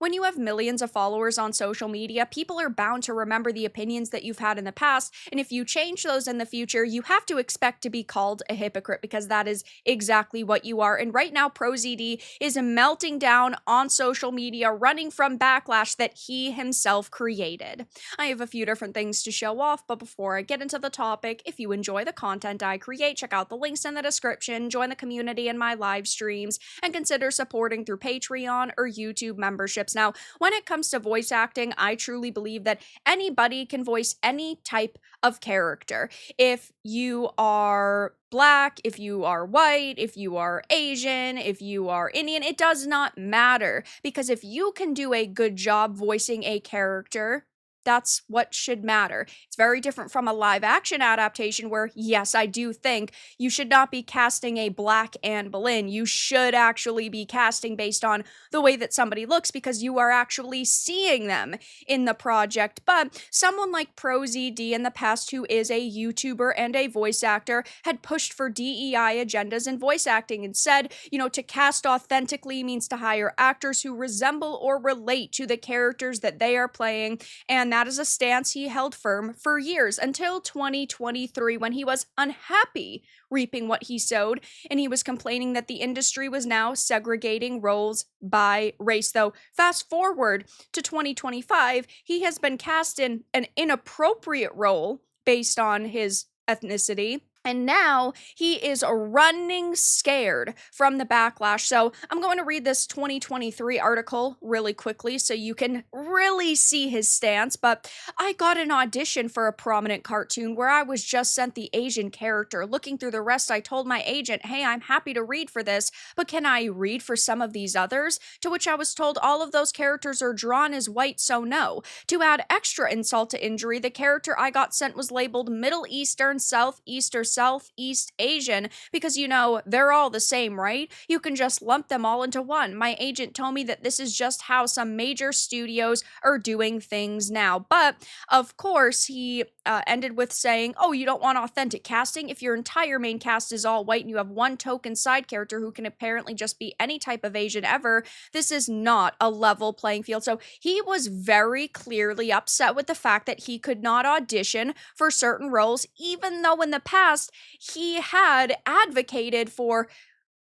When you have millions of followers on social media, people are bound to remember the opinions that you've had in the past, and if you change those in the future, you have to expect to be called a hypocrite because that is exactly what you are. And right now, ProZD is melting down on social media, running from Backlash that he himself created. I have a few different things to show off, but before I get into the topic, if you enjoy the content I create, check out the links in the description, join the community in my live streams, and consider supporting through Patreon or YouTube memberships. Now, when it comes to voice acting, I truly believe that anybody can voice any type of character. If you are Black, if you are white, if you are Asian, if you are Indian, it does not matter. Because if you can do a good job voicing a character, that's what should matter. It's very different from a live action adaptation where, yes, I do think you should not be casting a Black Anne Boleyn. You should actually be casting based on the way that somebody looks because you are actually seeing them in the project. But someone like ProZD in the past, who is a YouTuber and a voice actor, had pushed for DEI agendas in voice acting and said, to cast authentically means to hire actors who resemble or relate to the characters that they are playing, and that is a stance he held firm for years until 2023 when he was unhappy reaping what he sowed, and he was complaining that the industry was now segregating roles by race. Though, fast forward to 2025, he has been cast in an inappropriate role based on his ethnicity. And now he is running scared from the backlash. So I'm going to read this 2023 article really quickly so you can really see his stance. But I got an audition for a prominent cartoon where I was just sent the Asian character. Looking through the rest, I told my agent, hey, I'm happy to read for this, but can I read for some of these others? To which I was told all of those characters are drawn as white, so no. To add extra insult to injury, the character I got sent was labeled Middle Eastern, Southeast, or Southeast Asian because, they're all the same, right? You can just lump them all into one. My agent told me that this is just how some major studios are doing things now. But, of course, he ended with saying, oh, you don't want authentic casting? If your entire main cast is all white and you have one token side character who can apparently just be any type of Asian ever, this is not a level playing field. So he was very clearly upset with the fact that he could not audition for certain roles, even though in the past he had advocated for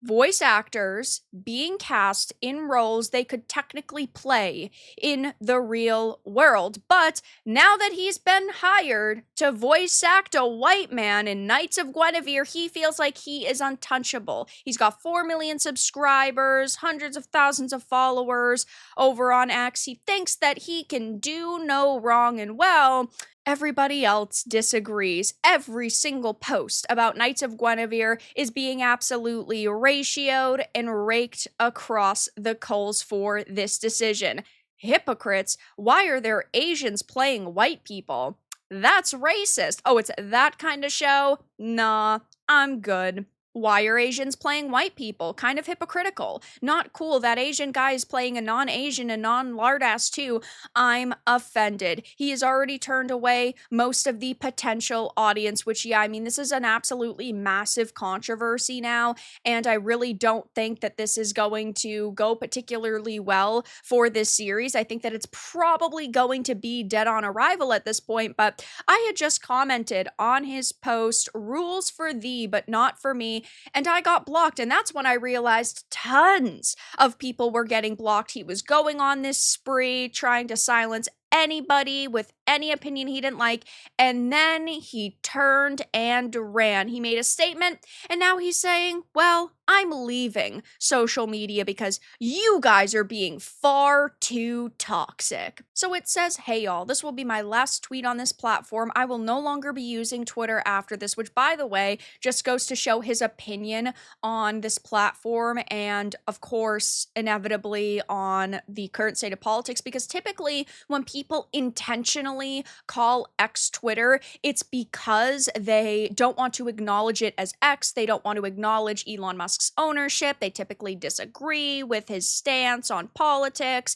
voice actors being cast in roles they could technically play in the real world. But now that he's been hired to voice act a white man in Knights of Guinevere, he feels like he is untouchable. He's got 4 million subscribers, hundreds of thousands of followers over on X. He thinks that he can do no wrong, and well, everybody else disagrees. Every single post about Knights of Guinevere is being absolutely ratioed and raked across the coals for this decision. Hypocrites, why are there Asians playing white people? That's racist. Oh, it's that kind of show? Nah, I'm good. Why are Asians playing white people? Kind of hypocritical. Not cool. That Asian guy is playing a non-Asian and non-lardass too. I'm offended. He has already turned away most of the potential audience, which, this is an absolutely massive controversy now, and I really don't think that this is going to go particularly well for this series. I think that it's probably going to be dead on arrival at this point, but I had just commented on his post, rules for thee, but not for me, and I got blocked, and that's when I realized tons of people were getting blocked. He was going on this spree, trying to silence anybody with any opinion he didn't like, and then he turned and ran. He made a statement, and now he's saying, well, I'm leaving social media because you guys are being far too toxic. So it says, hey y'all, this will be my last tweet on this platform. I will no longer be using Twitter after this, which, by the way, just goes to show his opinion on this platform and, of course, inevitably on the current state of politics, because typically when people intentionally call X Twitter, it's because they don't want to acknowledge it as X. They don't want to acknowledge Elon Musk's Musk's ownership. They typically disagree with his stance on politics.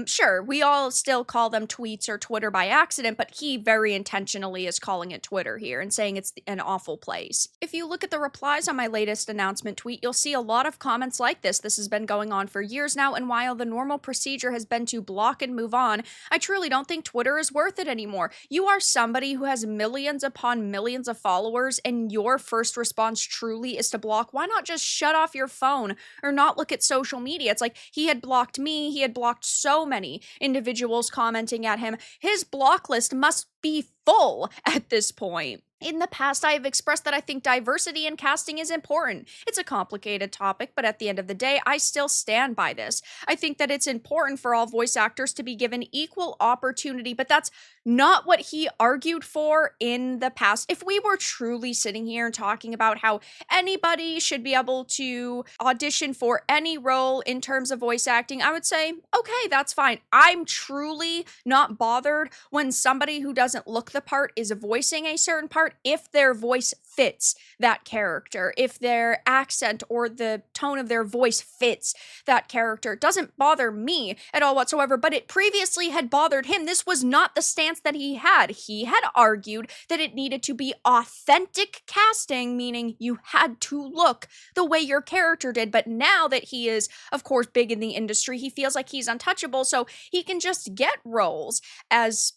Sure, we all still call them tweets or Twitter by accident, but he very intentionally is calling it Twitter here and saying it's an awful place. If you look at the replies on my latest announcement tweet, you'll see a lot of comments like this. This has been going on for years now, and while the normal procedure has been to block and move on, I truly don't think Twitter is worth it anymore. You are somebody who has millions upon millions of followers, and your first response truly is to block. Why not just shut off your phone or not look at social media? It's like he had blocked me, he had blocked so many individuals commenting at him. His block list must be full at this point. In the past, I have expressed that I think diversity in casting is important. It's a complicated topic, but at the end of the day, I still stand by this. I think that it's important for all voice actors to be given equal opportunity, but that's not what he argued for in the past. If we were truly sitting here and talking about how anybody should be able to audition for any role in terms of voice acting, I would say, okay, that's fine. I'm truly not bothered when somebody who doesn't look the part is voicing a certain part if their voice fits that character, if their accent or the tone of their voice fits that character. It doesn't bother me at all whatsoever, but it previously had bothered him. This was not the stance that he had. He had argued that it needed to be authentic casting, meaning you had to look the way your character did. But now that he is, of course, big in the industry, he feels like he's untouchable, so he can just get roles as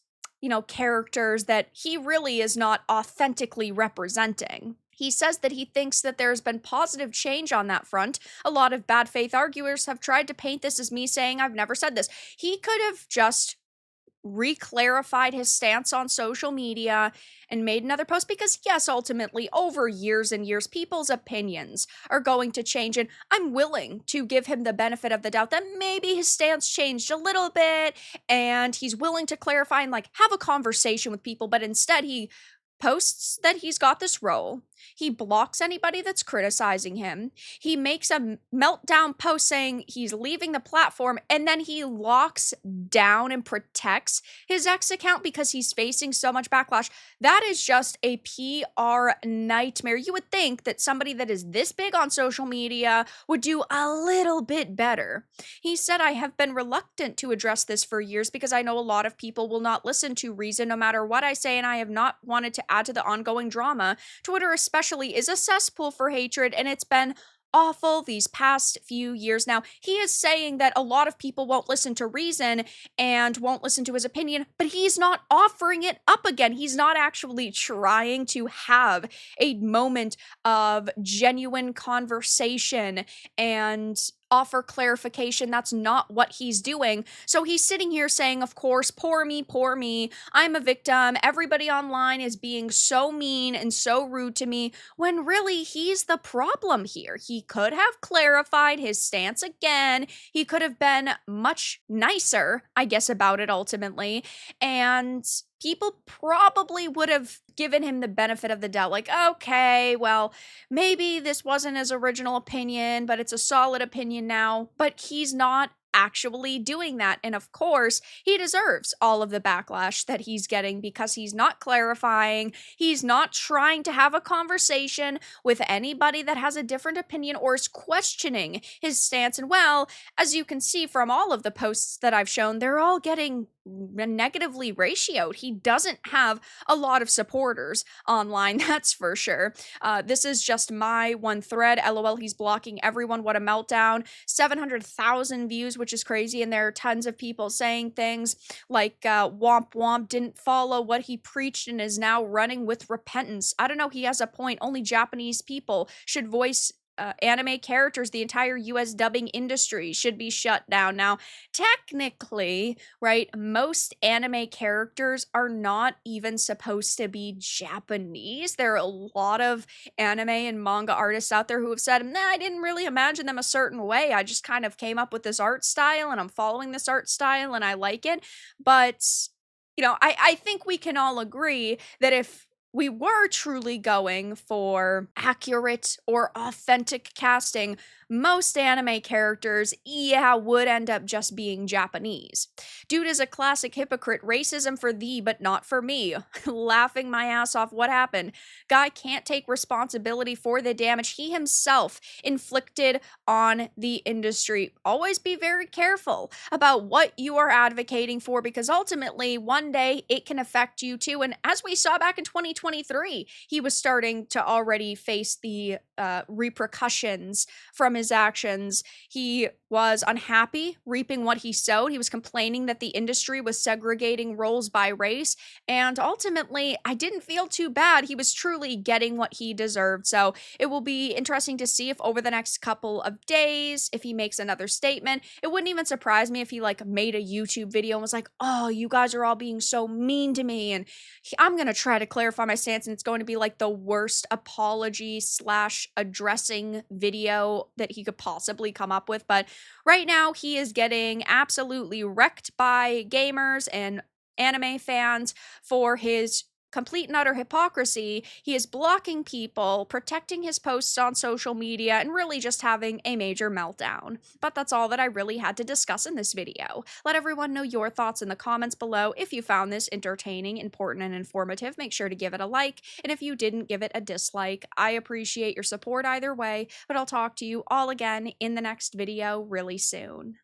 characters that he really is not authentically representing. He says that he thinks that there's been positive change on that front. A lot of bad faith arguers have tried to paint this as me saying I've never said this. He could have just re-clarified his stance on social media and made another post because, yes, ultimately, over years and years, people's opinions are going to change, and I'm willing to give him the benefit of the doubt that maybe his stance changed a little bit and he's willing to clarify and have a conversation with people, but instead he posts that he's got this role. He blocks anybody that's criticizing him. He makes a meltdown post saying he's leaving the platform, and then he locks down and protects his ex account because he's facing so much backlash. That is just a PR nightmare. You would think that somebody that is this big on social media would do a little bit better. He said, I have been reluctant to address this for years because I know a lot of people will not listen to reason no matter what I say, and I have not wanted to add to the ongoing drama. Twitter especially is a cesspool for hatred, and it's been awful these past few years now. He is saying that a lot of people won't listen to reason and won't listen to his opinion, but he's not offering it up again. He's not actually trying to have a moment of genuine conversation and offer clarification. That's not what he's doing. So he's sitting here saying, of course, poor me, I'm a victim, everybody online is being so mean and so rude to me, when really he's the problem here. He could have clarified his stance again. He could have been much nicer, I guess, about it ultimately, and people probably would have given him the benefit of the doubt. Okay, well, maybe this wasn't his original opinion, but it's a solid opinion now. But he's not actually doing that. And of course, he deserves all of the backlash that he's getting because he's not clarifying. He's not trying to have a conversation with anybody that has a different opinion or is questioning his stance. And well, as you can see from all of the posts that I've shown, they're all getting negatively ratioed. He doesn't have a lot of supporters online, that's for sure. This is just my one thread. LOL, he's blocking everyone. What a meltdown. 700,000 views, which is crazy. And there are tons of people saying things like Womp Womp didn't follow what he preached and is now running with repentance. I don't know. He has a point. Only Japanese people should voice anime characters. The entire US dubbing industry should be shut down. Now, technically, right, most anime characters are not even supposed to be Japanese. There are a lot of anime and manga artists out there who have said, I didn't really imagine them a certain way. I just kind of came up with this art style and I'm following this art style and I like it. But, I think we can all agree that if we were truly going for accurate or authentic casting, most anime characters, yeah, would end up just being Japanese. Dude is a classic hypocrite, racism for thee, but not for me. Laughing my ass off, what happened? Guy can't take responsibility for the damage he himself inflicted on the industry. Always be very careful about what you are advocating for because ultimately, one day it can affect you too. And as we saw back in 2023, he was starting to already face the repercussions from his actions. He was unhappy, reaping what he sowed. He was complaining that the industry was segregating roles by race. And ultimately, I didn't feel too bad. He was truly getting what he deserved. So it will be interesting to see if over the next couple of days, if he makes another statement. It wouldn't even surprise me if he like made a YouTube video and was like, oh, you guys are all being so mean to me. And I'm going to try to clarify my stance. And it's going to be like the worst apology slash addressing video that he could possibly come up with. But right now, he is getting absolutely wrecked by gamers and anime fans for his complete and utter hypocrisy. He is blocking people, protecting his posts on social media, and really just having a major meltdown. But that's all that I really had to discuss in this video. Let everyone know your thoughts in the comments below. If you found this entertaining, important, and informative, make sure to give it a like, and if you didn't, give it a dislike. I appreciate your support either way, but I'll talk to you all again in the next video really soon.